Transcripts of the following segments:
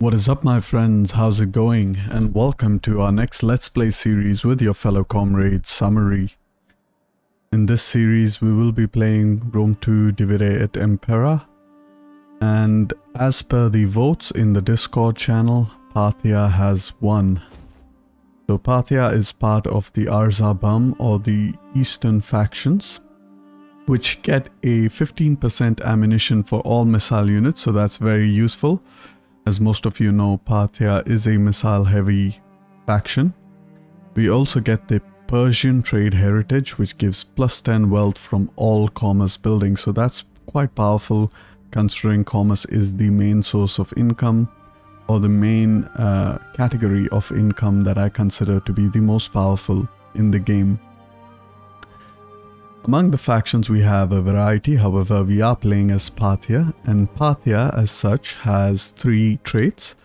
What is up, my friends? How's it going? And welcome to our next Let's Play series with your fellow comrade Summary. In this series we will be playing Rome 2 Divide et Impera, and as per the votes in the Discord channel, Parthia has won. So Parthia is part of the Arzabam, or the Eastern factions, which get a 15% ammunition for all missile units, so that's very useful. As most of you know, Parthia is a missile-heavy faction. We also get the Persian trade heritage, which gives +10 wealth from all commerce buildings. So that's quite powerful, considering commerce is the main source of income, or the main category of income that I consider to be the most powerful in the game. Among the factions we have a variety, however we are playing as Parthia, and Parthia as such has 3 traits.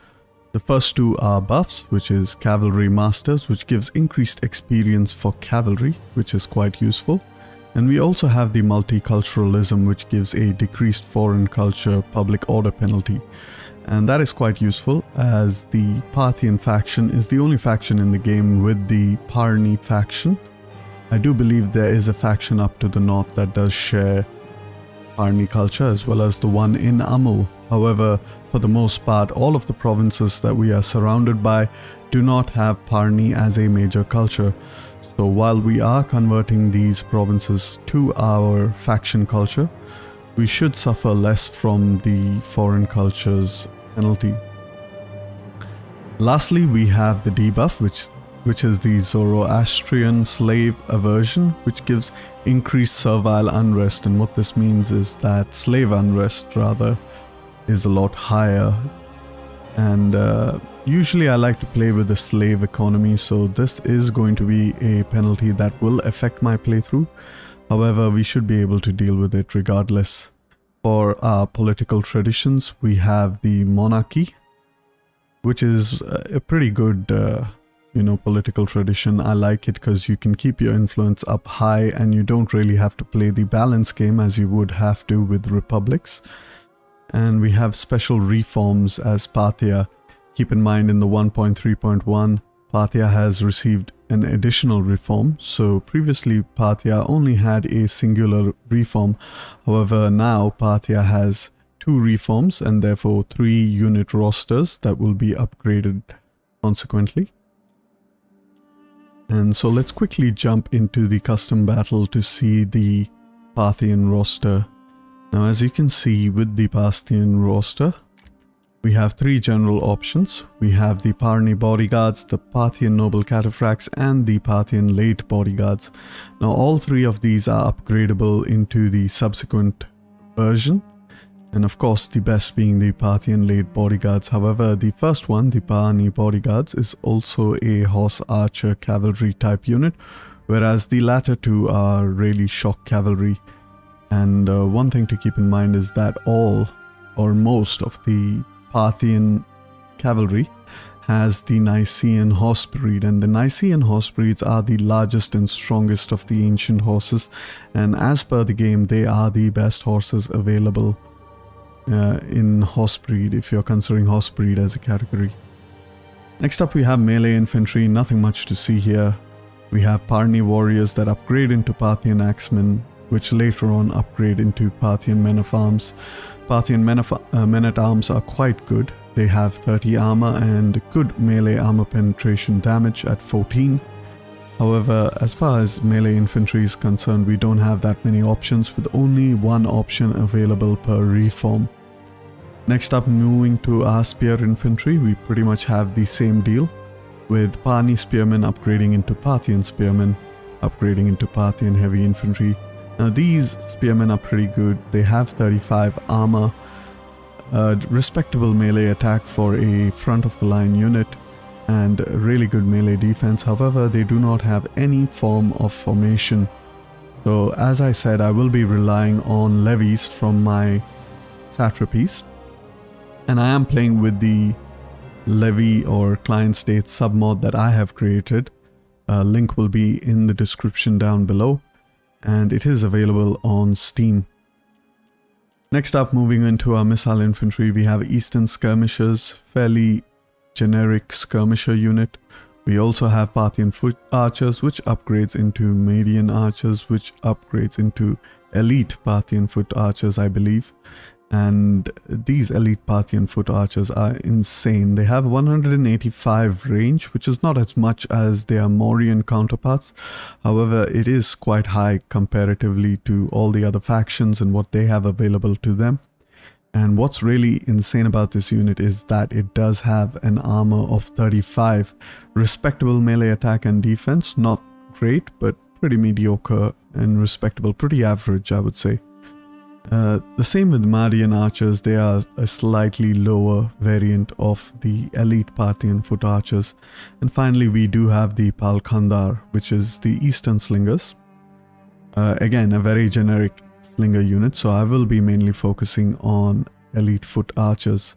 The first 2 are buffs, which is Cavalry Masters, which gives increased experience for cavalry, which is quite useful. And we also have the multiculturalism, which gives a decreased foreign culture public order penalty. And that is quite useful, as the Parthian faction is the only faction in the game with the Parni faction. I do believe there is a faction up to the north that does share Parni culture, as well as the one in Amul. However, for the most part, all of the provinces that we are surrounded by do not have Parni as a major culture. So while we are converting these provinces to our faction culture, we should suffer less from the foreign culture's penalty. Lastly, we have the debuff, which is the Zoroastrian slave aversion, which gives increased servile unrest. And what this means is that slave unrest rather is a lot higher, and usually I like to play with the slave economy, so this is going to be a penalty that will affect my playthrough. However, we should be able to deal with it regardless. For our political traditions, we have the monarchy, which is a pretty good political tradition. I like it because you can keep your influence up high and you don't really have to play the balance game as you would have to with republics. And we have special reforms as Parthia. Keep in mind, in the 1.3.1, Parthia has received an additional reform. So previously Parthia only had a singular reform. However, now Parthia has 2 reforms and therefore 3 unit rosters that will be upgraded consequently. And so let's quickly jump into the custom battle to see the Parthian roster. Now, as you can see with the Parthian roster, we have 3 general options. We have the Parni bodyguards, the Parthian noble cataphracts, and the Parthian late bodyguards. Now, all 3 of these are upgradable into the subsequent version, and of course the best being the Parthian late bodyguards. However, the first one, the Parni bodyguards, is also a horse archer cavalry type unit, whereas the latter 2 are really shock cavalry. And one thing to keep in mind is that all or most of the Parthian cavalry has the Nicaean horse breed, and the Nicaean horse breeds are the largest and strongest of the ancient horses, and as per the game they are the best horses available in horse breed, if you're considering horse breed as a category. Next up, we have melee infantry. Nothing much to see here. We have Parni warriors that upgrade into Parthian axemen, which later on upgrade into Parthian men of arms. Parthian men at arms are quite good. They have 30 armor and good melee armor penetration damage at 14. However, as far as melee infantry is concerned, we don't have that many options, with only 1 option available per reform. Next up, moving to our spear infantry, we pretty much have the same deal, with Parni spearmen upgrading into Parthian spearmen, upgrading into Parthian heavy infantry. Now these spearmen are pretty good. They have 35 armor, respectable melee attack for a front of the line unit, and really good melee defense. However, they do not have any form of formation. So as I said, I will be relying on levies from my satrapies, and I am playing with the levy or client state submod that I have created. Link will be in the description down below, and it is available on Steam. Next up, moving into our missile infantry, we have Eastern Skirmishers, fairly generic skirmisher unit. We also have Parthian foot archers, which upgrades into median archers, which upgrades into elite Parthian foot archers, I believe. And these elite Parthian foot archers are insane. They have 185 range, which is not as much as their Mauryan counterparts. However, it is quite high comparatively to all the other factions and what they have available to them. And what's really insane about this unit is that it does have an armor of 35. Respectable melee attack and defense, not great, but pretty mediocre and respectable, pretty average, I would say. The same with Marian archers, they are a slightly lower variant of the elite Parthian foot archers. And finally we do have the Palkhandar, which is the Eastern Slingers. Again, a very generic slinger unit, so I will be mainly focusing on elite foot archers.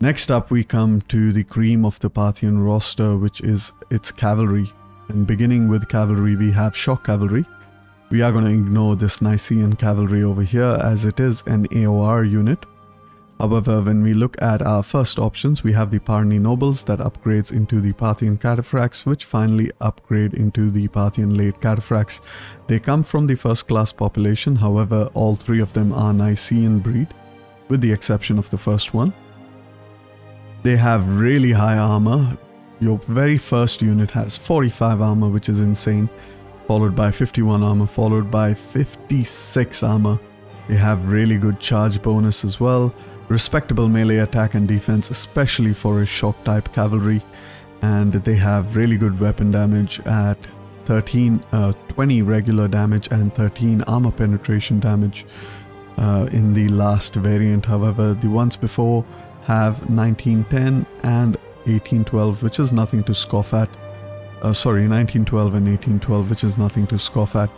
Next up we come to the cream of the Parthian roster, which is its cavalry. And beginning with cavalry, we have shock cavalry. We are going to ignore this Nicaean cavalry over here as it is an AOR unit. However, when we look at our first options, we have the Parni nobles that upgrades into the Parthian cataphracts, which finally upgrade into the Parthian late cataphracts. They come from the first class population, however, all three of them are Nicaean breed, with the exception of the first one. They have really high armor. Your very first unit has 45 armor, which is insane. Followed by 51 armor, followed by 56 armor. They have really good charge bonus as well. Respectable melee attack and defense, especially for a shock type cavalry. And they have really good weapon damage at 20 regular damage and 13 armor penetration damage in the last variant. However, the ones before have 1910 and 1812, which is nothing to scoff at. 1912 and 1812, which is nothing to scoff at.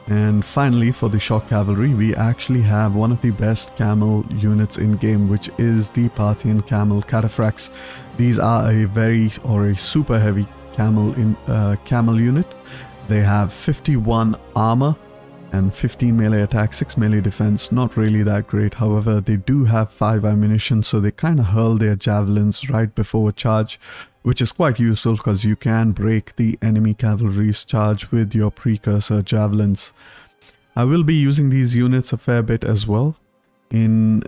And finally, for the shock cavalry, we actually have one of the best camel units in game, which is the Parthian camel cataphracts. These are a super heavy camel unit. They have 51 armor and 15 melee attack, 6 melee defense. Not really that great. However, they do have 5 ammunition, so they kind of hurl their javelins right before a charge, which is quite useful because you can break the enemy cavalry's charge with your precursor javelins. I will be using these units a fair bit as well in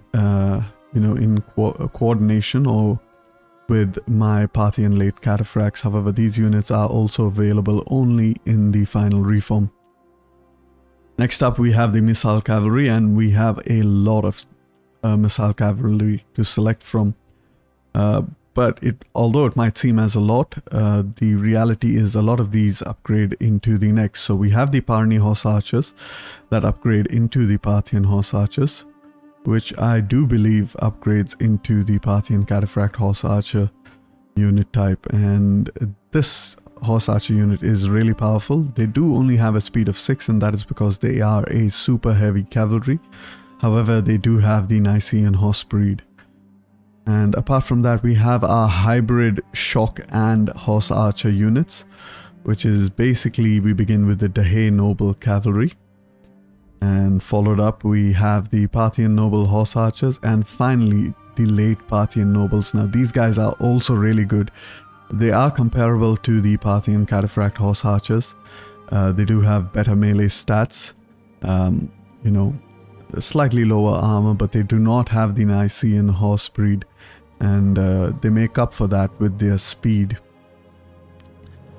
coordination or with my Parthian late cataphracts. However, these units are also available only in the final reform. Next up we have the missile cavalry, and we have a lot of missile cavalry to select from. But although it might seem as a lot, the reality is a lot of these upgrade into the next. So we have the Parni horse archers that upgrade into the Parthian horse archers, which I do believe upgrades into the Parthian cataphract horse archer unit type. And this horse archer unit is really powerful. They do only have a speed of 6, and that is because they are a super heavy cavalry. However, they do have the Nicaean horse breed. And apart from that, we have our hybrid shock and horse archer units, which is basically, we begin with the Dahe noble cavalry, and followed up we have the Parthian noble horse archers, and finally the late Parthian nobles. Now these guys are also really good. They are comparable to the Parthian cataphract horse archers. They do have better melee stats, slightly lower armor, but they do not have the Nicaean horse breed, and they make up for that with their speed.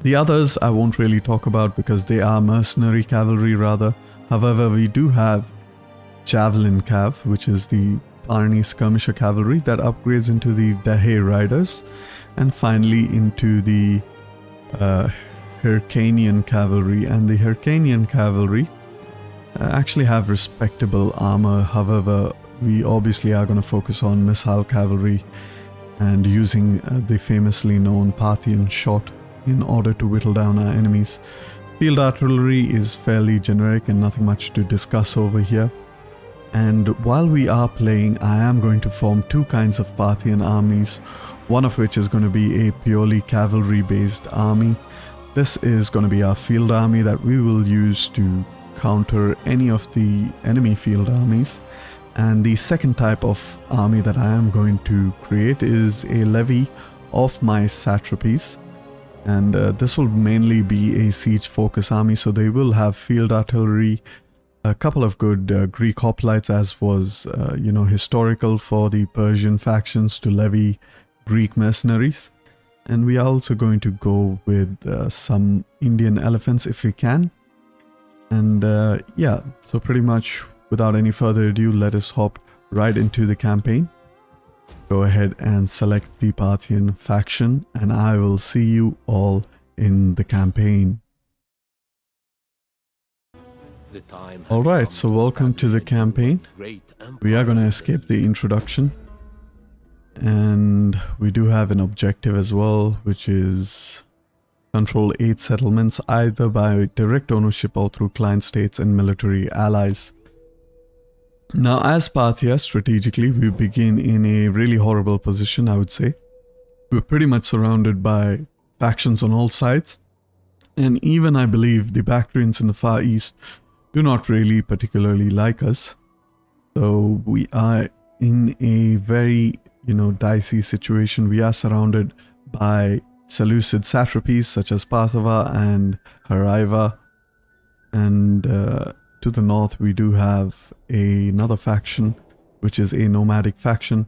The others I won't really talk about because they are mercenary cavalry rather. However, we do have Javelin Cav, which is the Parni skirmisher cavalry that upgrades into the Dahe riders, and finally into the Hyrcanian cavalry. And the Hyrcanian cavalry actually have respectable armor. However, we obviously are going to focus on missile cavalry and using the famously known Parthian shot in order to whittle down our enemies. Field artillery is fairly generic and nothing much to discuss over here. And while we are playing, I am going to form two kinds of Parthian armies, one of which is going to be a purely cavalry based army. This is going to be our field army that we will use to counter any of the enemy field armies. And the second type of army that I am going to create is a levy of my satrapies. And this will mainly be a siege focus army, so they will have field artillery, a couple of good Greek hoplites, as was historical for the Persian factions to levy Greek mercenaries. And we are also going to go with some Indian elephants if we can. And yeah, so pretty much without any further ado, let us hop right into the campaign. Go ahead and select the Parthian faction, and I will see you all in the campaign. Alright, so welcome to the campaign. We are going to escape the introduction. And we do have an objective as well, which is control 8 settlements, either by direct ownership or through client states and military allies. Now, as Parthia, strategically, we begin in a really horrible position, I would say. We're pretty much surrounded by factions on all sides. And even, I believe, the Bactrians in the Far East do not really particularly like us. So we are in a very, dicey situation. We are surrounded by Seleucid satrapies such as Parthia and Haraiva. And to the north, we do have another faction, which is a nomadic faction.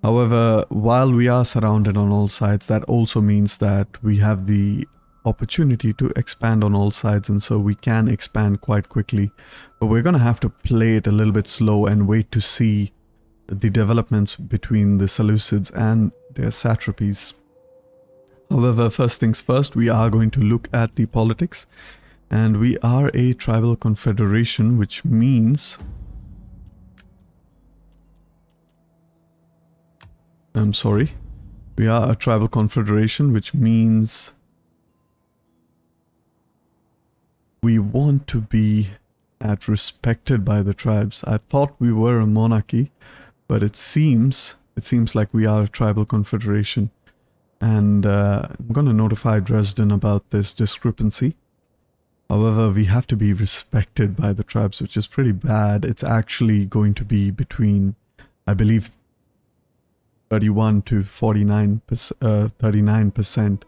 However, while we are surrounded on all sides, that also means that we have the opportunity to expand on all sides, and so we can expand quite quickly. But we're going to have to play it a little bit slow and wait to see the developments between the Seleucids and their satrapies. However, first things first, we are going to look at the politics. And we are a tribal confederation, which means... I'm sorry. We are a tribal confederation, which means we want to be respected by the tribes. I thought we were a monarchy, but it seems like we are a tribal confederation. And I'm going to notify Dresden about this discrepancy. However, we have to be respected by the tribes, which is pretty bad. It's actually going to be between, I believe, 31 to 39%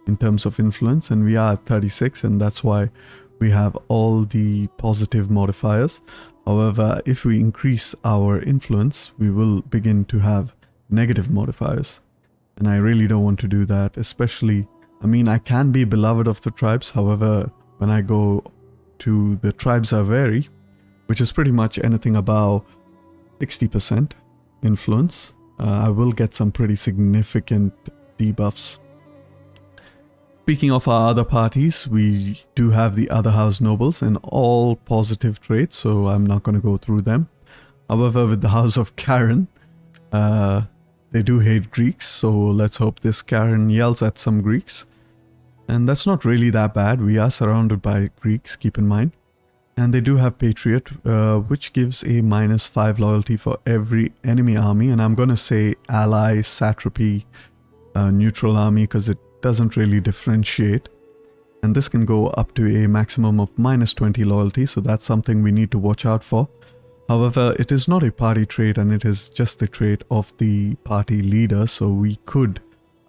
in terms of influence, and we are at 36, and that's why we have all the positive modifiers. However, if we increase our influence, we will begin to have negative modifiers, and I really don't want to do that. Especially, I mean, I can be beloved of the tribes. However, when I go to the tribes are vary, which is pretty much anything above 60% influence, I will get some pretty significant debuffs. Speaking of our other parties, we do have the other house nobles and all positive traits, so I'm not going to go through them. However, with the house of Karen, they do hate Greeks, so let's hope this Karen yells at some Greeks. And that's not really that bad. We are surrounded by Greeks, keep in mind. And they do have Patriot, which gives a -5 loyalty for every enemy army. And I'm going to say ally, satrapy, neutral army, because it doesn't really differentiate. And this can go up to a maximum of -20 loyalty, so that's something we need to watch out for. However, it is not a party trait, and it is just the trait of the party leader, so we could,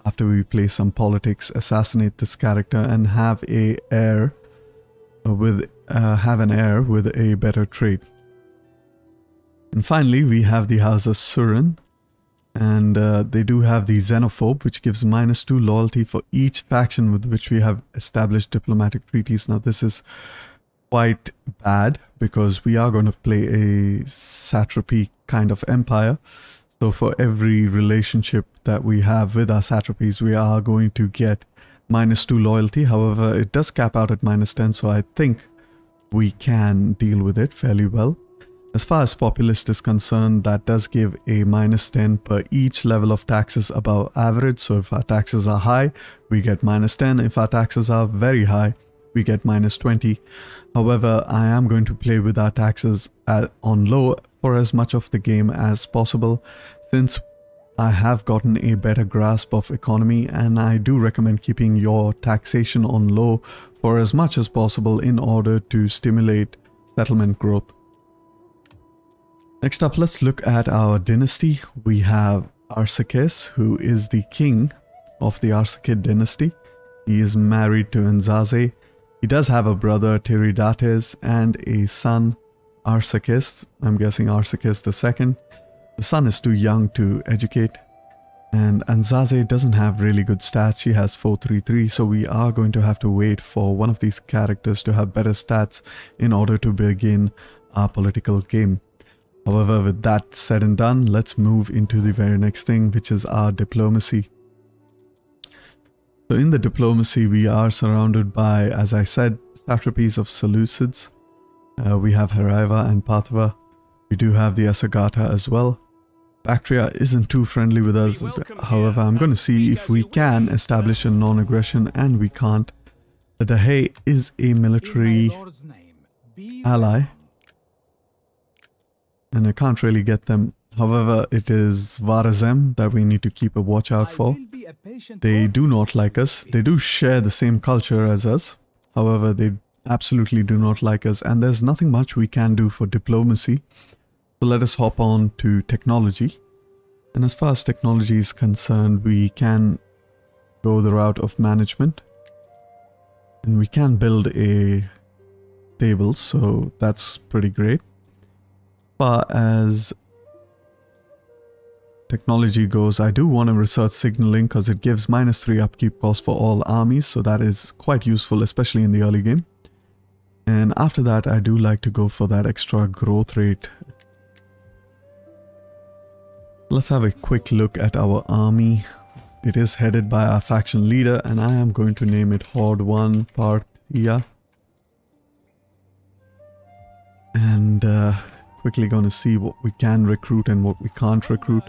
after we play some politics, assassinate this character and have an heir with a better trait. And finally, we have the house of Surin, and they do have the xenophobe, which gives -2 loyalty for each faction with which we have established diplomatic treaties. Now, this is quite bad because we are going to play a satrapy kind of empire. So for every relationship that we have with our satrapies, we are going to get -2 loyalty. However, it does cap out at -10, so I think we can deal with it fairly well. As far as populist is concerned, that does give a -10 per each level of taxes above average. So if our taxes are high, we get -10. If our taxes are very high, we get -20. However, I am going to play with our taxes on low for as much of the game as possible, since I have gotten a better grasp of economy, and I do recommend keeping your taxation on low for as much as possible in order to stimulate settlement growth. Next up, let's look at our dynasty. We have Arsacus, who is the king of the Arsacid dynasty. He is married to Nzaze. He does have a brother, Tiridates, and a son, Arsacus. I'm guessing Arsacus II. The son is too young to educate. And Nzaze doesn't have really good stats. She has 433, so we are going to have to wait for one of these characters to have better stats in order to begin our political game. However, with that said and done, let's move into the very next thing, which is our diplomacy. So in the diplomacy, we are surrounded by, as I said, satrapies of Seleucids. We have Heraiva and Parthia. We do have the Asagata as well. Bactria isn't too friendly with us. However, I'm going to see if we can establish a non-aggression, and we can't. The Dahe is a military ally, and I can't really get them. However, it is Varazem that we need to keep a watch out for. They do not like us. They do share the same culture as us. However, they absolutely do not like us, and there's nothing much we can do for diplomacy. So let us hop on to technology. And as far as technology is concerned, we can go the route of management. And we can build a table, so that's pretty great. As far as technology goes, I do want to research signaling because it gives -3 upkeep cost for all armies, so that is quite useful, especially in the early game. And after that, I do like to go for that extra growth rate. Let's have a quick look at our army. It is headed by our faction leader, and I am going to name it Horde 1 Parthia. And quickly going to see what we can recruit and what we can't recruit.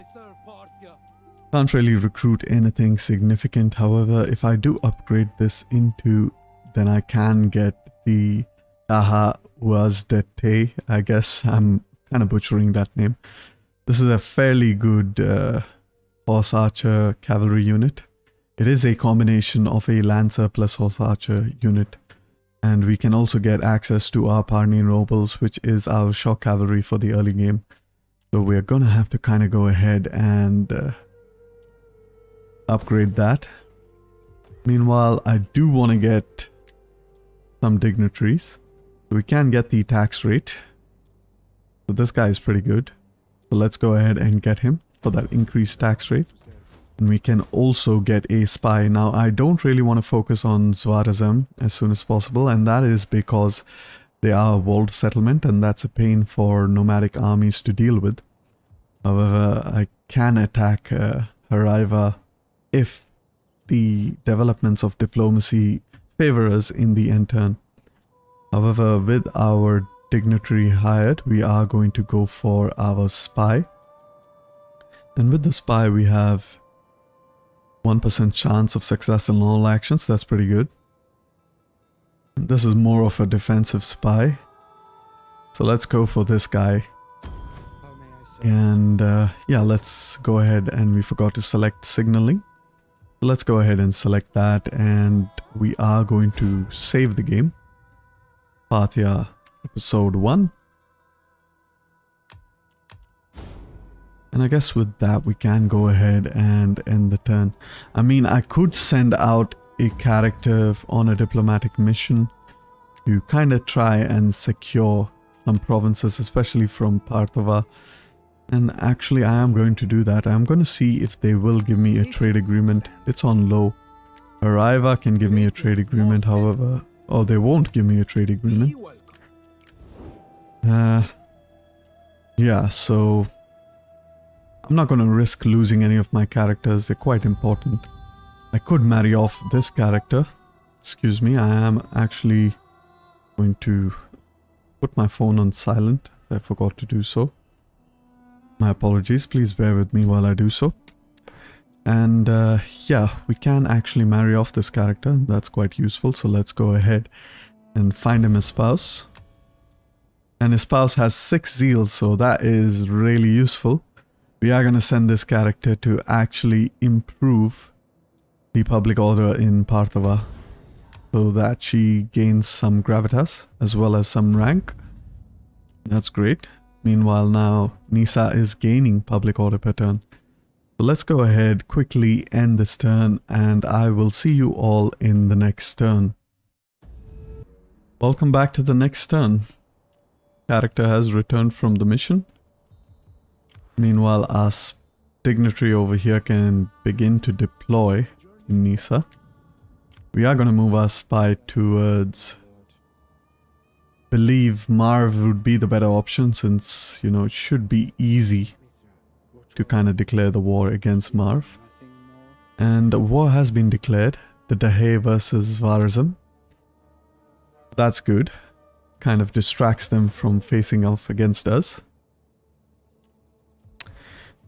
Can't really recruit anything significant. However, if I do upgrade this into, then I can get the Daha Uazdete. I guess I'm kind of butchering that name. This is a fairly good horse archer cavalry unit. It is a combination of a lancer plus horse archer unit. And we can also get access to our Parthian nobles, which is our shock cavalry for the early game. So we're going to have to kind of go ahead and upgrade that. Meanwhile, I do want to get some dignitaries. So we can get the tax rate. So this guy is pretty good. So let's go ahead and get him for that increased tax rate. And we can also get a spy. Now, I don't really want to focus on Zwarazem as soon as possible. And that is because they are a walled settlement. And that's a pain for nomadic armies to deal with. However, I can attack Heraiva if the developments of diplomacy favor us in the end turn. However, with our dignitary hired, we are going to go for our spy. And with the spy, we have 1% chance of success in all actions. That's pretty good. This is more of a defensive spy. So let's go for this guy. And yeah, let's go ahead, and we forgot to select signaling. Let's go ahead and select that, and we are going to save the game. Parthia episode 1. And I guess with that we can go ahead and end the turn. I mean, I could send out a character on a diplomatic mission to kind of try and secure some provinces, especially from Parthia. And actually I am going to do that. I'm going to see if they will give me a trade agreement. It's on low. Heraiva can give me a trade agreement, however... Oh, they won't give me a trade agreement. Yeah, so I'm not going to risk losing any of my characters. They're quite important. I could marry off this character. Excuse me, I am actually going to put my phone on silent. I forgot to do so. My apologies, please bear with me while I do so. And yeah, we can actually marry off this character. That's quite useful. So let's go ahead and find him a spouse. And his spouse has 6 zeal, so that is really useful. We are going to send this character to actually improve the public order in Parthia, so that she gains some gravitas as well as some rank. That's great. Meanwhile, now Nisa is gaining public order per turn. So let's go ahead, quickly end this turn, and I will see you all in the next turn. Welcome back to the next turn. Character has returned from the mission. Meanwhile, our dignitary over here can begin to deploy in Nisa. We are going to move our spy towards... believe Marv would be the better option, since, you know, it should be easy to kind of declare the war against Marv. And a war has been declared, the Dahe versus Varazim. That's good. Kind of distracts them from facing off against us.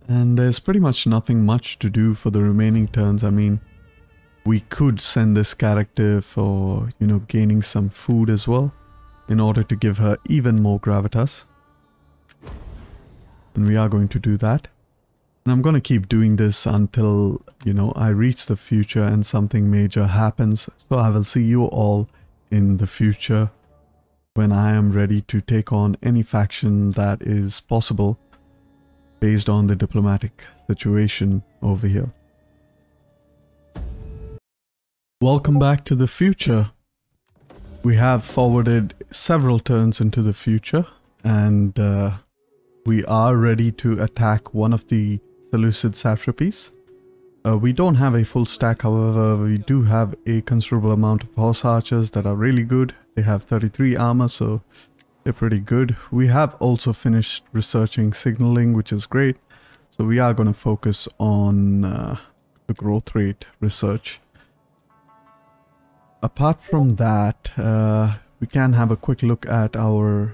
And there's pretty much nothing much to do for the remaining turns. I mean, we could send this character for, you know, gaining some food as well, in order to give her even more gravitas. And we are going to do that. And I'm going to keep doing this until, you know, I reach the future and something major happens. So I will see you all in the future when I am ready to take on any faction that is possible based on the diplomatic situation over here. Welcome back to the future. We have forwarded several turns into the future, and we are ready to attack one of the Seleucid satrapies. We don't have a full stack, however, we do have a considerable amount of horse archers that are really good. They have 33 armor, so they're pretty good. We have also finished researching signaling, which is great. So we are going to focus on the growth rate research. Apart from that, we can have a quick look at our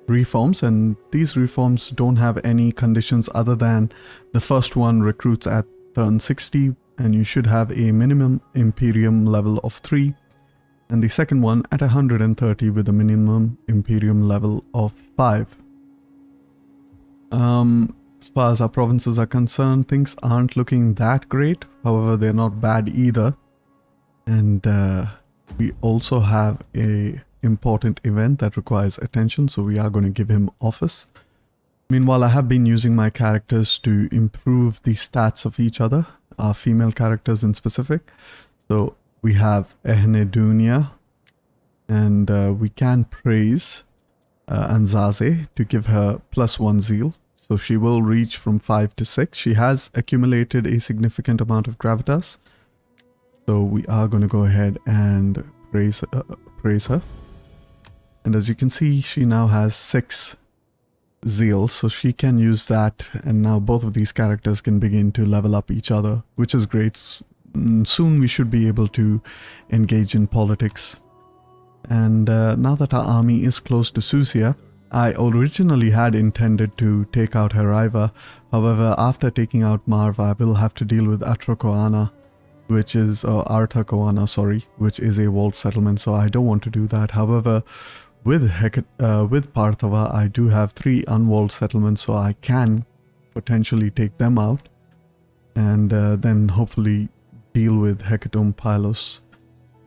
reforms, and these reforms don't have any conditions other than the first one recruits at turn 60, and you should have a minimum Imperium level of 3, and the second one at 130 with a minimum Imperium level of 5. As far as our provinces are concerned, things aren't looking that great, however they're not bad either. And we also have a important event that requires attention, so we are going to give him office. Meanwhile, I have been using my characters to improve the stats of each other, our female characters in specific. So we have Ehnedunia, and we can praise Anzaze to give her +1 zeal. So she will reach from 5 to 6. She has accumulated a significant amount of gravitas. So we are going to go ahead and praise her. And as you can see, she now has 6 zeal, so she can use that, and now both of these characters can begin to level up each other, which is great. Soon we should be able to engage in politics. And now that our army is close to Susia, I originally had intended to take out Heraiva. However, after taking out Marv, I will have to deal with Atrakoana, which is Artakoana, sorry, which is a walled settlement, so I don't want to do that. However, with Parthava, I do have 3 unwalled settlements, so I can potentially take them out, and then hopefully deal with Hecatomb Pylos.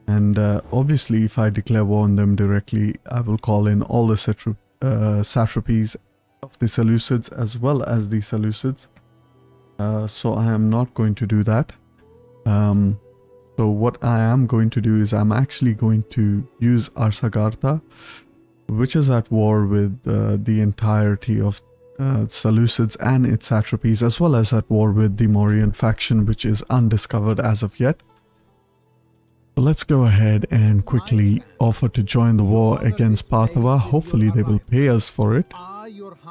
And obviously, if I declare war on them directly, I will call in all the satrapies of the Seleucids as well as the Seleucids. So I am not going to do that. So what I am going to do is I'm actually going to use Arsagartha, which is at war with the entirety of Seleucids and its satrapies, as well as at war with the Mauryan faction, which is undiscovered as of yet. So let's go ahead and quickly offer to join the war against Parthava. Hopefully they will pay us for it.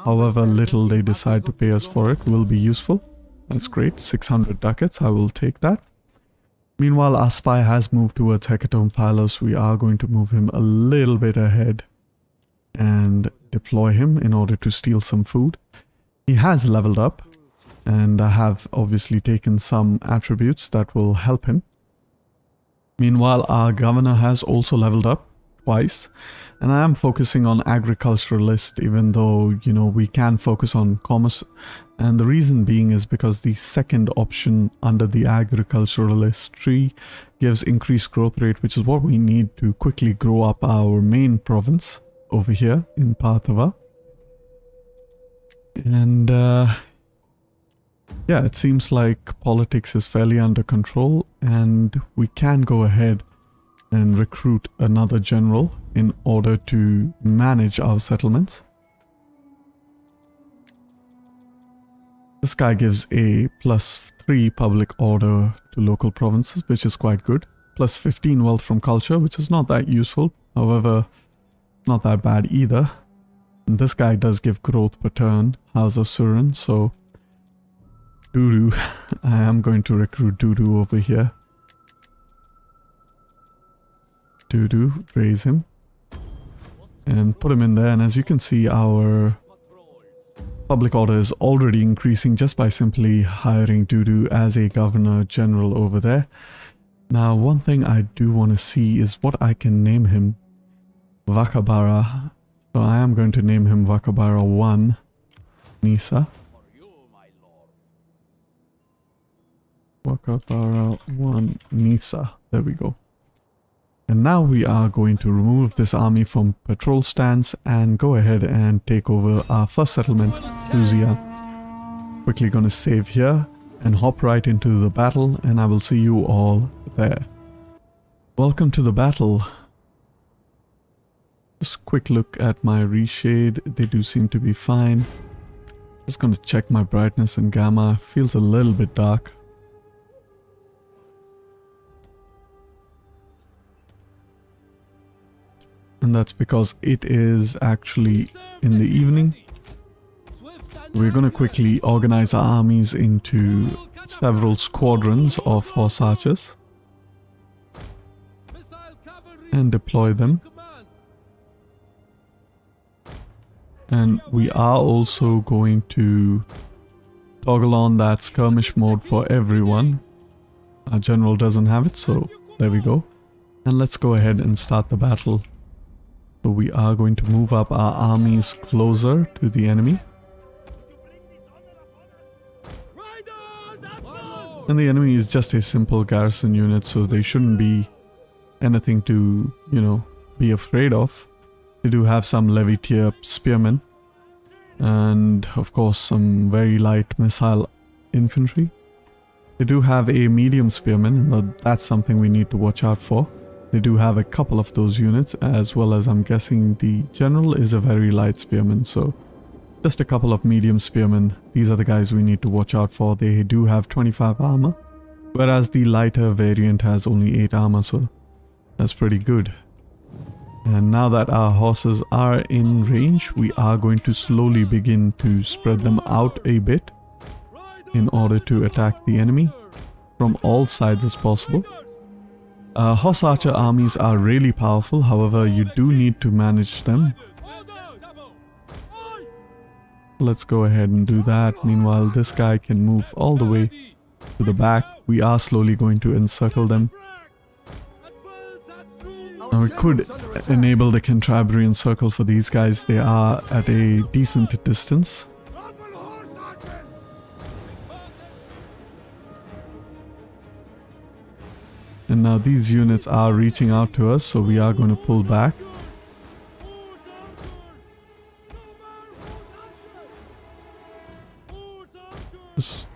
However little they decide to pay us for it will be useful. That's great. 600 ducats, I will take that. Meanwhile, our spy has moved towards Hecatomb Pylos. We are going to move him a little bit ahead and deploy him in order to steal some food. He has leveled up, and I have obviously taken some attributes that will help him. Meanwhile, our governor has also leveled up twice, and I am focusing on agriculturalist, even though, you know, we can focus on commerce. And the reason being is because the second option under the agriculturalist tree gives increased growth rate, which is what we need to quickly grow up our main province over here in Parthava. And yeah, it seems like politics is fairly under control, and we can go ahead and recruit another general in order to manage our settlements. This guy gives a +3 public order to local provinces, which is quite good. +15 wealth from culture, which is not that useful. However, not that bad either. And this guy does give growth per turn, House of Surin, so Dudu, I am going to recruit Dudu over here. Dudu, raise him and put him in there, and as you can see, our public order is already increasing just by simply hiring Dudu as a governor general over there. Now, one thing I do want to see is what I can name him. Vakabara. So I am going to name him Vakabara 1 Nisa. Vakabara 1 Nisa. There we go. And now we are going to remove this army from patrol stance and go ahead and take over our first settlement, Luzia. Quickly going to save here and hop right into the battle, and I will see you all there. Welcome to the battle. Just a quick look at my reshade. They do seem to be fine. Just going to check my brightness and gamma. Feels a little bit dark. And that's because it is actually in the evening. We're going to quickly organize our armies into several squadrons of horse archers and deploy them. And we are also going to toggle on that skirmish mode for everyone. Our general doesn't have it, so there we go. And let's go ahead and start the battle. So we are going to move up our armies closer to the enemy. And the enemy is just a simple garrison unit, so they shouldn't be anything to, you know, be afraid of. They do have some levy tier spearmen. And of course some very light missile infantry. They do have a medium spearman, and that's something we need to watch out for. They do have a couple of those units, as well as I'm guessing the general is a very light spearman, so just a couple of medium spearmen. These are the guys we need to watch out for. They do have 25 armor, whereas the lighter variant has only 8 armor, so that's pretty good. And now that our horses are in range, we are going to slowly begin to spread them out a bit in order to attack the enemy from all sides as possible. Horse archer armies are really powerful, however you do need to manage them. Let's go ahead and do that. Meanwhile, this guy can move all the way to the back. We are slowly going to encircle them. Now we could enable the Cantabrian circle for these guys. They are at a decent distance. And now these units are reaching out to us, so we are going to pull back. Just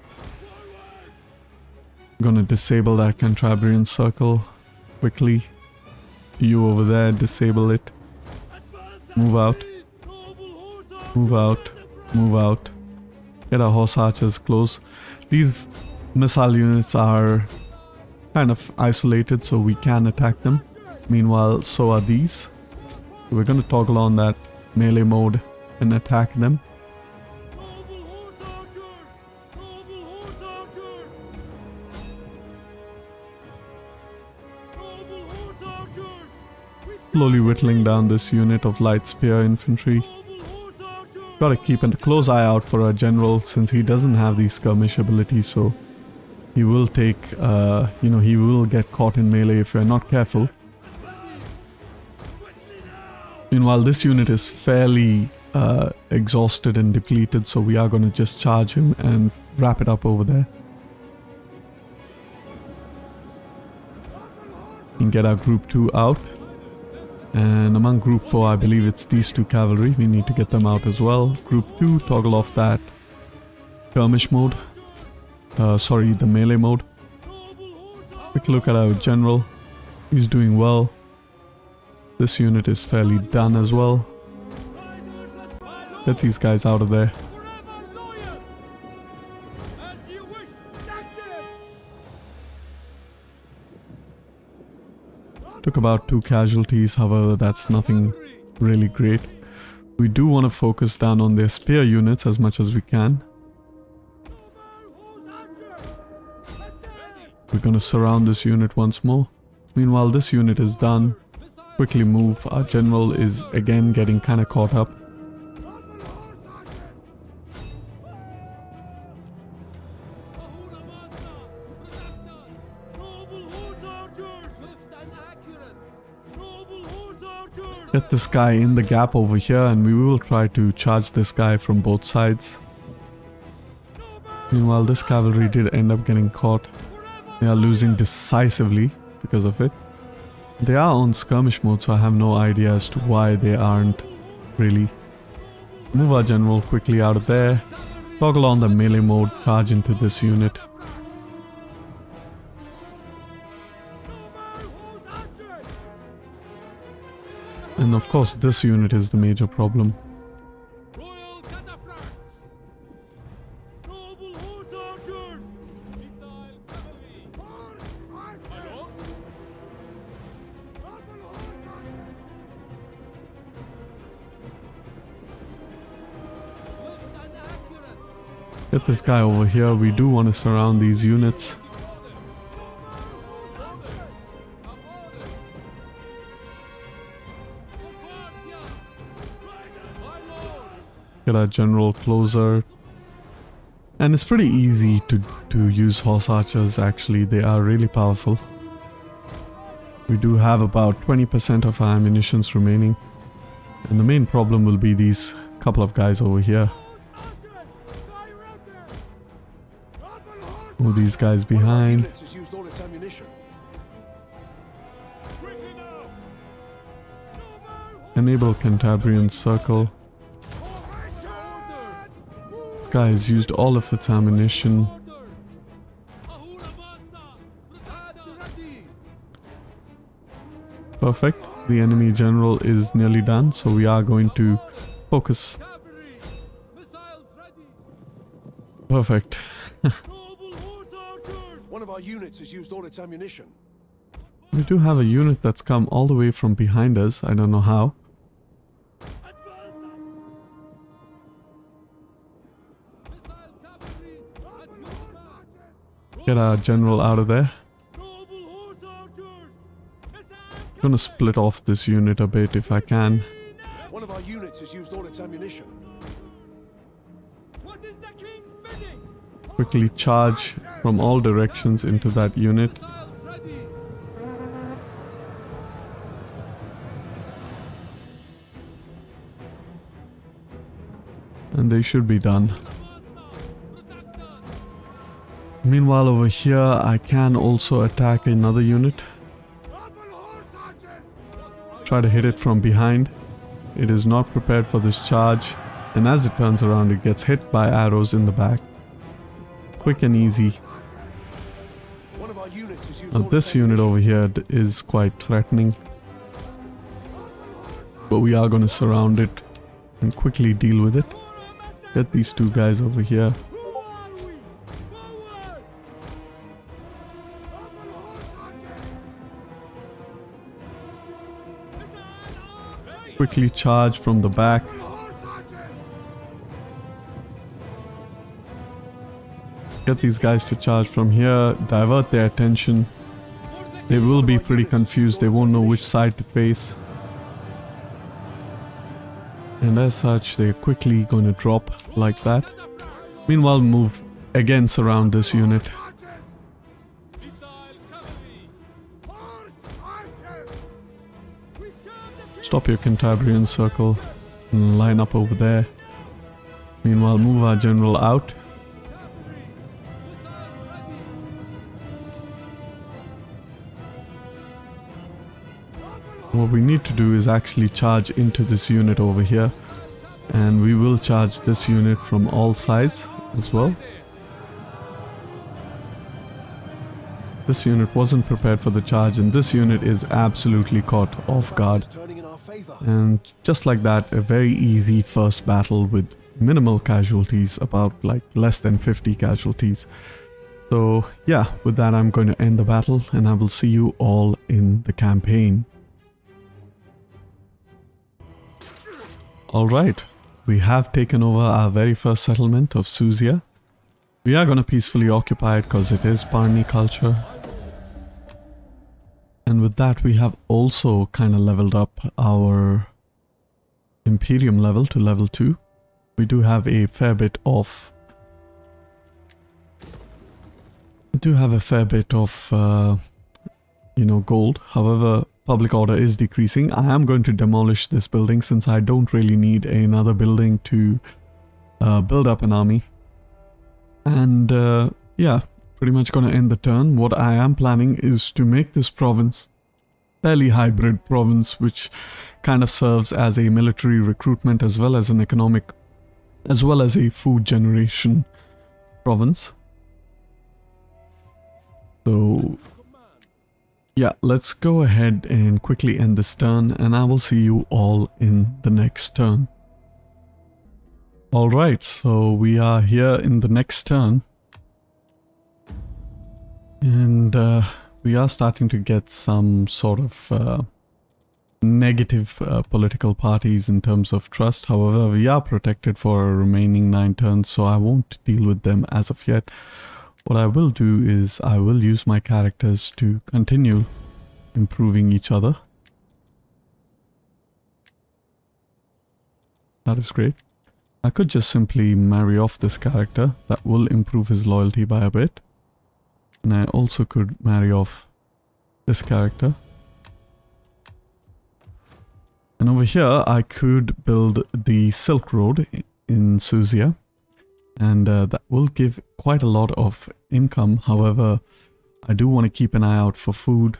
going to disable that Cantabrian circle quickly. You over there, disable it. Move out. Move out. Move out. Get our horse archers close. These missile units are kind of isolated, so we can attack them. Meanwhile, so are these. So we're going to toggle on that melee mode and attack them. Slowly whittling down this unit of light spear infantry. Gotta keep a close eye out for our general, since he doesn't have the skirmish ability, so he will take, you know, he will get caught in melee if we're not careful. Meanwhile, this unit is fairly exhausted and depleted, so we are going to just charge him and wrap it up over there. And get our group 2 out. And among Group 4, I believe it's these two cavalry. We need to get them out as well. Group 2, toggle off that skirmish mode. Sorry, the melee mode. Quick look at our general. He's doing well. This unit is fairly done as well. Get these guys out of there. Took about 2 casualties, however that's nothing really great. We do want to focus down on their spear units as much as we can. We're going to surround this unit once more. Meanwhile, this unit is done. Quickly move. Our general is again getting kind of caught up. Get this guy in the gap over here and we will try to charge this guy from both sides. Meanwhile, this cavalry did end up getting caught. They are losing decisively because of it. They are on skirmish mode, so I have no idea as to why they aren't really. Move our general quickly out of there. Toggle on the melee mode, charge into this unit. And of course, this unit is the major problem. Get this guy over here. We do want to surround these units. Get our general closer. And it's pretty easy to use horse archers actually. They are really powerful. We do have about 20% of our ammunitions remaining. And the main problem will be these couple of guys over here. Move these guys behind. Enable Cantabrian Circle. This guy has used all of its ammunition. Perfect. The enemy general is nearly done, so we are going to focus. Perfect. One of our units has used all its ammunition. We do have a unit that's come all the way from behind us. I don't know how. Get our general out of there. Gonna split off this unit a bit if I can. One of our units has used all its ammunition. Quickly charge from all directions into that unit. And they should be done. Meanwhile over here I can also attack another unit. Try to hit it from behind. It is not prepared for this charge, and as it turns around it gets hit by arrows in the back. Quick and easy. Now this unit over here is quite threatening, but we are going to surround it and quickly deal with it. Get these two guys over here. Quickly charge from the back. Get these guys to charge from here, divert their attention. They will be pretty confused, they won't know which side to face. And as such, they're quickly going to drop like that. Meanwhile, move again, surround this unit. Stop your Cantabrian Circle and line up over there. Meanwhile, move our general out. What we need to do is actually charge into this unit over here. And we will charge this unit from all sides as well. This unit wasn't prepared for the charge, and this unit is absolutely caught off guard. And just like that, a very easy first battle with minimal casualties, about like less than 50 casualties. So yeah, with that I'm going to end the battle, and I will see you all in the campaign. Alright, we have taken over our very first settlement of Suzia. We are going to peacefully occupy it because it is Parni culture. And with that we have also kind of leveled up our Imperium level to level 2. We do have a fair bit of... you know, gold. However, public order is decreasing. I am going to demolish this building since I don't really need another building to build up an army. And yeah, pretty much going to end the turn. What I am planning is to make this province fairly hybrid province, which kind of serves as a military recruitment as well as an economic, as well as a food generation province. So yeah, let's go ahead and quickly end this turn, and I will see you all in the next turn. Alright, so we are here in the next turn. And we are starting to get some sort of negative political parties in terms of trust. However, we are protected for our remaining 9 turns, so I won't deal with them as of yet. What I will do is I will use my characters to continue improving each other. That is great. I could just simply marry off this character. That will improve his loyalty by a bit. And I also could marry off this character. And over here I could build the Silk Road in Suzia. And that will give quite a lot of income. However, I do want to keep an eye out for food.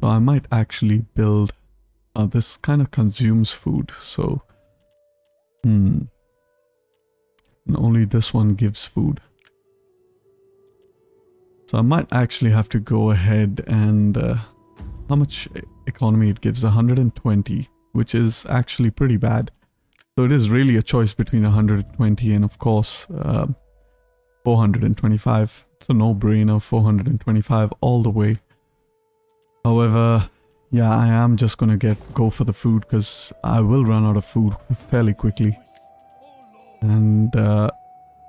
So I might actually build... this kind of consumes food, so... And only this one gives food. So I might actually have to go ahead and... how much economy it gives? 120, which is actually pretty bad. So it is really a choice between 120 and of course 425. It's a no-brainer, 425 all the way. However, yeah, I am just gonna go for the food because I will run out of food fairly quickly. And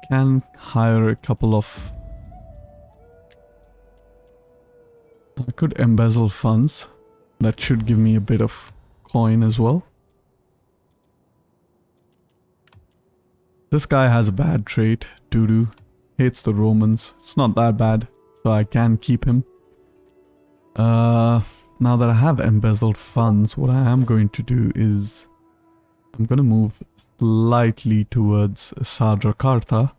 can hire a couple of... I could embezzle funds. That should give me a bit of coin as well. This guy has a bad trait, doo-doo. Hates the Romans. It's not that bad, so I can keep him. Now that I have embezzled funds, what I am going to do is... I'm going to move slightly towards Sadrakarta.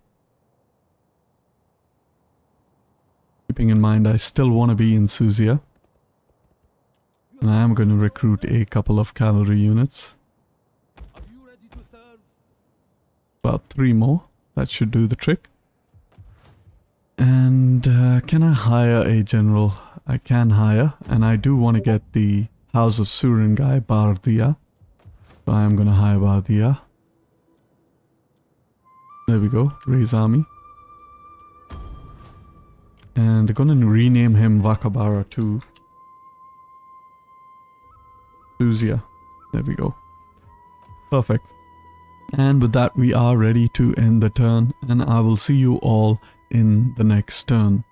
Keeping in mind I still want to be in Suzia. And I am going to recruit a couple of cavalry units. About 3 more. That should do the trick. And can I hire a general? I can hire. And I do want to get the House of Surin guy, Parthia. So I am going to hire Parthia. There we go. Raise army. And I'm going to rename him Vakabara to Suzia. There we go. Perfect. And with that, we are ready to end the turn, and I will see you all in the next turn.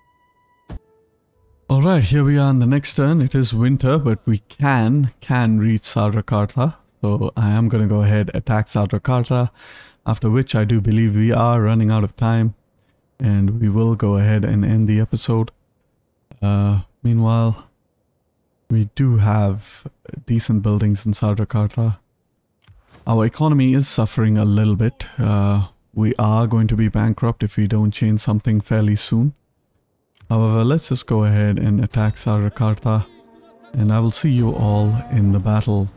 Alright, here we are in the next turn. It is winter, but we can reach Sadrakarta. So I am going to go ahead, attack Sadrakarta, after which I do believe we are running out of time. And we will go ahead and end the episode. Meanwhile, we do have decent buildings in Sadrakarta. Our economy is suffering a little bit. We are going to be bankrupt if we don't change something fairly soon. However, let's just go ahead and attack Sadrakarta. and I will see you all in the battle.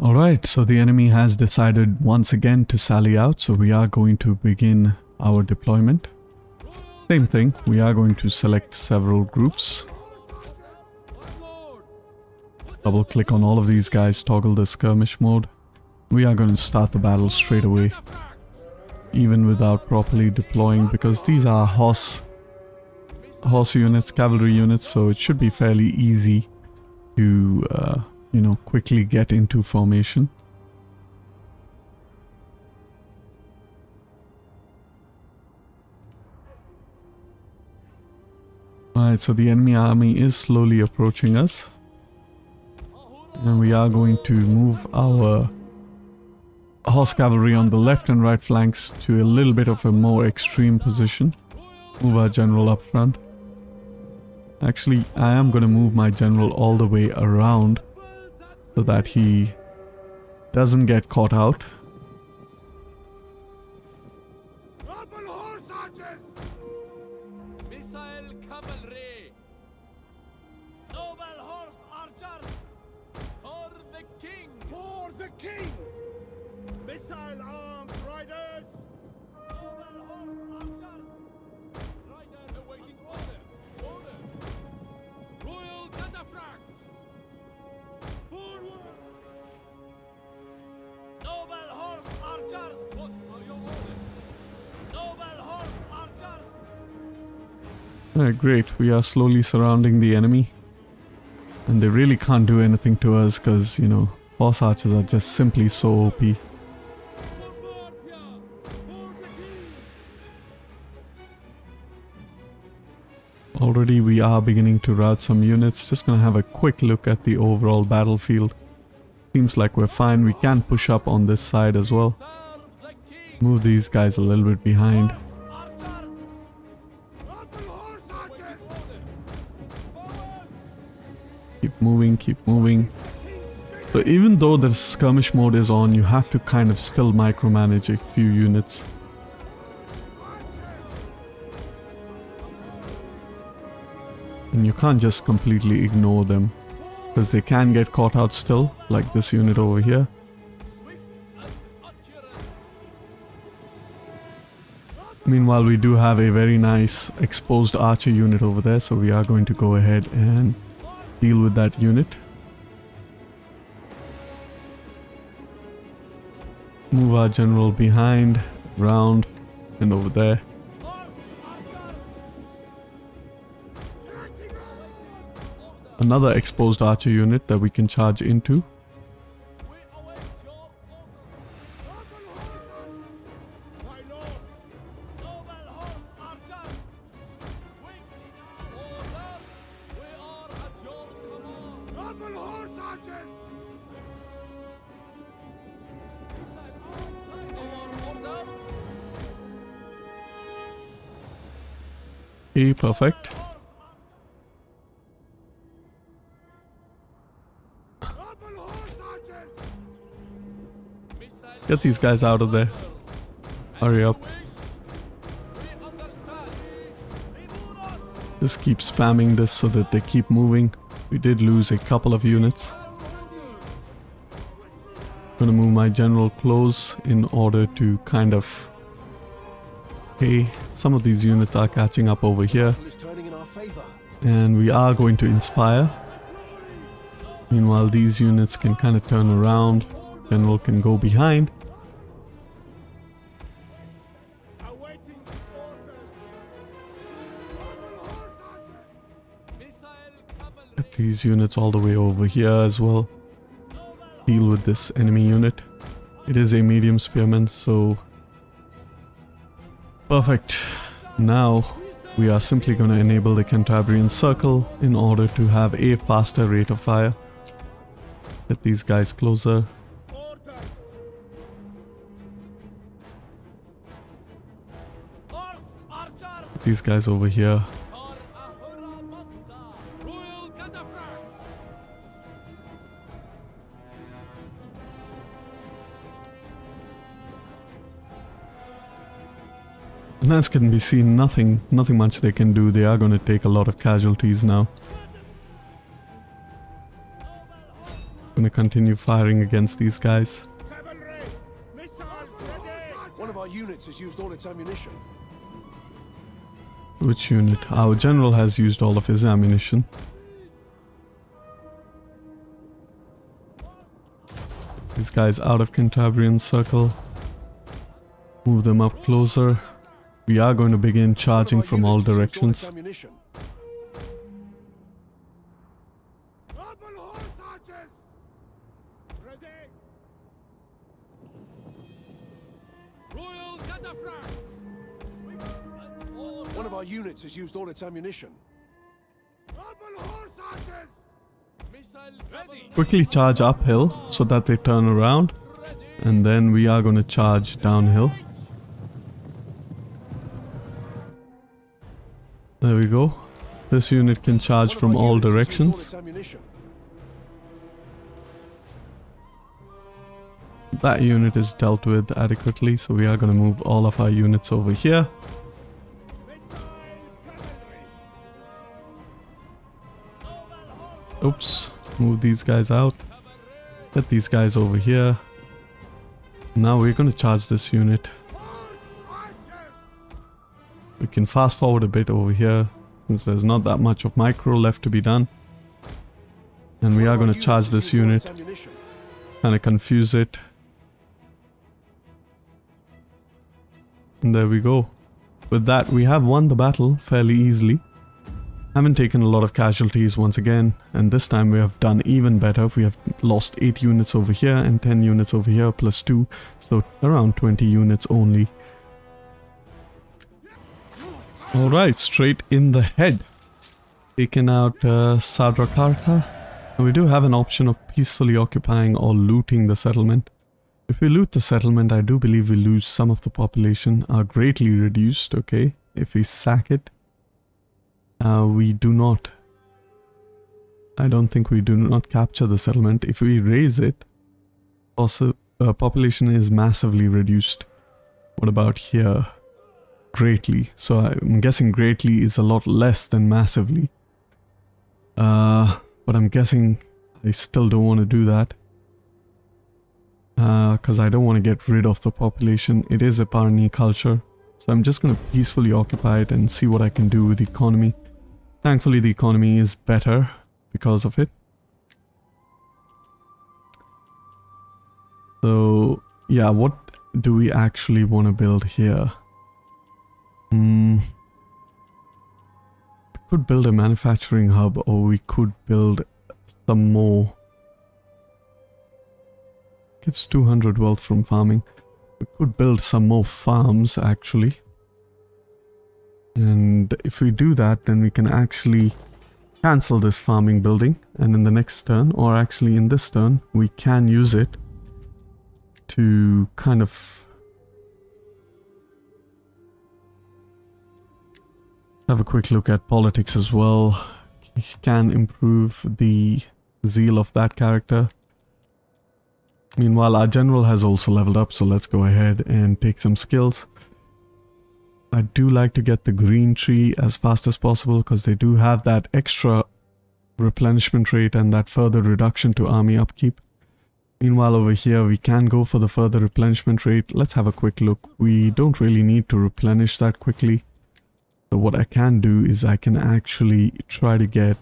Alright, so the enemy has decided once again to sally out, so we are going to begin our deployment. Same thing, we are going to select several groups. Double click on all of these guys, toggle the skirmish mode. We are going to start the battle straight away, even without properly deploying, because these are horse units, cavalry units, so it should be fairly easy to you know, quickly get into formation. Alright, so the enemy army is slowly approaching us. And we are going to move our horse cavalry on the left and right flanks to a little bit of a more extreme position. Move our general up front. Actually, I am going to move my general all the way around so that he doesn't get caught out. Missile cavalry, noble horse archers, for the king! For the king! Missile armed riders! Noble horse archers, rider awaiting order, royal cataphracts, forward! Noble horse archers, what are your orders? Noble horse archers! Alright, great. We are slowly surrounding the enemy. And they really can't do anything to us because, you know, horse archers are just simply so OP. For Parthia, for the king! Already we are beginning to rout some units. Just gonna have a quick look at the overall battlefield. Seems like we're fine. We can push up on this side as well. Serve the king! Move these guys a little bit behind. Archers! Noble horse archers! Forward! Keep moving, keep moving. So even though the skirmish mode is on, you have to kind of still micromanage a few units. And you can't just completely ignore them, because they can get caught out still, like this unit over here. Swift and accurate! Meanwhile, we do have a very nice exposed archer unit over there, so we are going to go ahead and deal with that unit. Move our general behind, round, and over there. Another exposed archer unit that we can charge into. We await your order! My lord! Noble horse archers! Quick! Orders! We are at your command! Noble horse archers! Our orders! Okay, perfect. Noble horse archers! Missile Get these guys out of there. Hurry up. we understand! Just keep spamming this so that they keep moving. We did lose a couple of units. Gonna move my general close in order to kind of... Okay, some of these units are catching up over here. Battle is turning in our favor. And we are going to inspire. Meanwhile, these units can kind of turn around. General can go behind. Awaiting orders. Noble horse archers! Missile cavalry! Get these units all the way over here as well. Deal with this enemy unit. It is a medium spearman, so... Perfect. Now, we are simply going to enable the Cantabrian Circle in order to have a faster rate of fire. Get these guys closer. Orders! Horse archers! Get these guys over here. For Ahura Mazda! Royal cataphracts! And as can be seen, nothing much they can do. They are going to take a lot of casualties now. Gonna continue firing against these guys. Cavalry! Missiles ready! One of our units has used all its ammunition. Which unit? Our general has used all of his ammunition. These guys out of Cantabrian circle. Move them up closer. We are going to begin charging from all directions. Double horse archers! Ready! Royal cataphracts! Swift and order! One of our units has used all its ammunition. Double horse archers! Missile ready! Quickly charge uphill so that they turn around. And then we are going to charge downhill. There we go. This unit can charge from all directions. That unit is dealt with adequately, so we are going to move all of our units over here. Oops, move these guys out. Get these guys over here. Now we're going to charge this unit. We can fast forward a bit over here, since there's not that much of micro left to be done. And we are going to charge this unit, kind of confuse it. And there we go. With that, we have won the battle fairly easily. Haven't taken a lot of casualties once again, and this time we have done even better. We have lost 8 units over here and 10 units over here plus 2, so around 20 units only. Alright, straight in the head. Taken out Sadrakarta. And we do have an option of peacefully occupying or looting the settlement. If we loot the settlement, I do believe we lose some of the population, are greatly reduced, okay? If we sack it, we do not. I don't think we do not capture the settlement. If we raise it, also population is massively reduced. What about here? Greatly. So I'm guessing greatly is a lot less than massively. But I'm guessing I still don't want to do that. Because I don't want to get rid of the population. It is a Parni culture. So I'm just going to peacefully occupy it and see what I can do with the economy. Thankfully the economy is better because of it. So yeah, what do we actually want to build here? We could build a manufacturing hub, or we could build some more. Gives 200 wealth from farming. We could build some more farms actually. And if we do that, then we can actually cancel this farming building, and in the next turn, or actually in this turn, we can use it to kind of have a quick look at politics as well. Can improve the zeal of that character. Meanwhile, our general has also leveled up, so let's go ahead and take some skills. I do like to get the green tree as fast as possible because they do have that extra replenishment rate and that further reduction to army upkeep. Meanwhile, over here, we can go for the further replenishment rate. Let's have a quick look. We don't really need to replenish that quickly. So what I can do is I can actually try to get...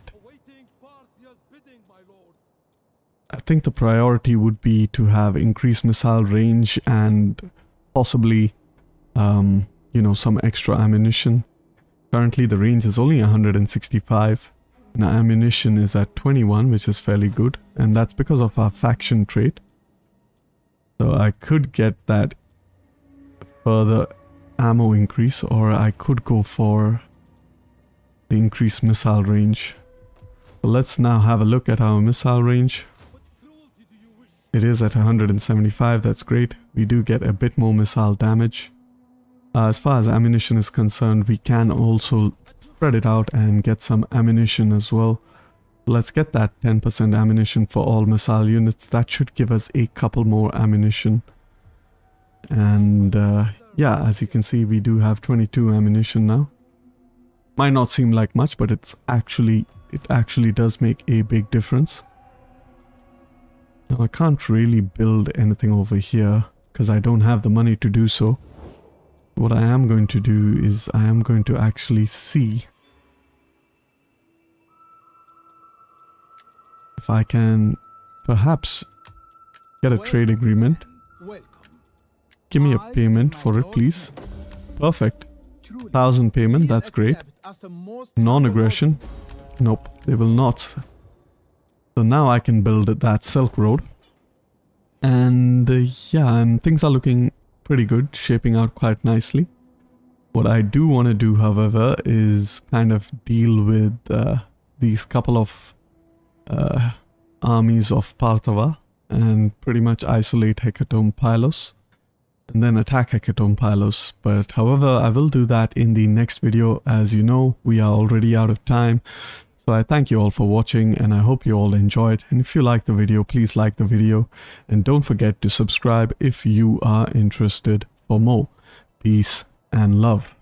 I think the priority would be to have increased missile range and possibly, you know, some extra ammunition. Currently the range is only 165 and our ammunition is at 21, which is fairly good, and that's because of our faction trait. So I could get that further ammo increase, or I could go for the increased missile range. So let's now have a look at our missile range. It is at 175, that's great. We do get a bit more missile damage. As far as ammunition is concerned, we can also spread it out and get some ammunition as well. Let's get that 10% ammunition for all missile units. That should give us a couple more ammunition. And yeah, as you can see, we do have 22 ammunition now. Might not seem like much, but it actually does make a big difference. Now I can't really build anything over here because I don't have the money to do so. What I am going to do is I am going to actually see if I can perhaps get a trade agreement. Give me a payment for it, please. Perfect. 1,000 payment, that's great. Non-aggression. Nope, they will not. So now I can build that Silk Road. And yeah, and things are looking pretty good, shaping out quite nicely. What I do want to do, however, is kind of deal with these couple of armies of Parthia and pretty much isolate Hecatomb Pylos and then attack Hecatomb Pylos. But however, I will do that in the next video. As you know, we are already out of time. So I thank you all for watching and I hope you all enjoyed. And if you liked the video, please like the video and don't forget to subscribe if you are interested for more. Peace and love.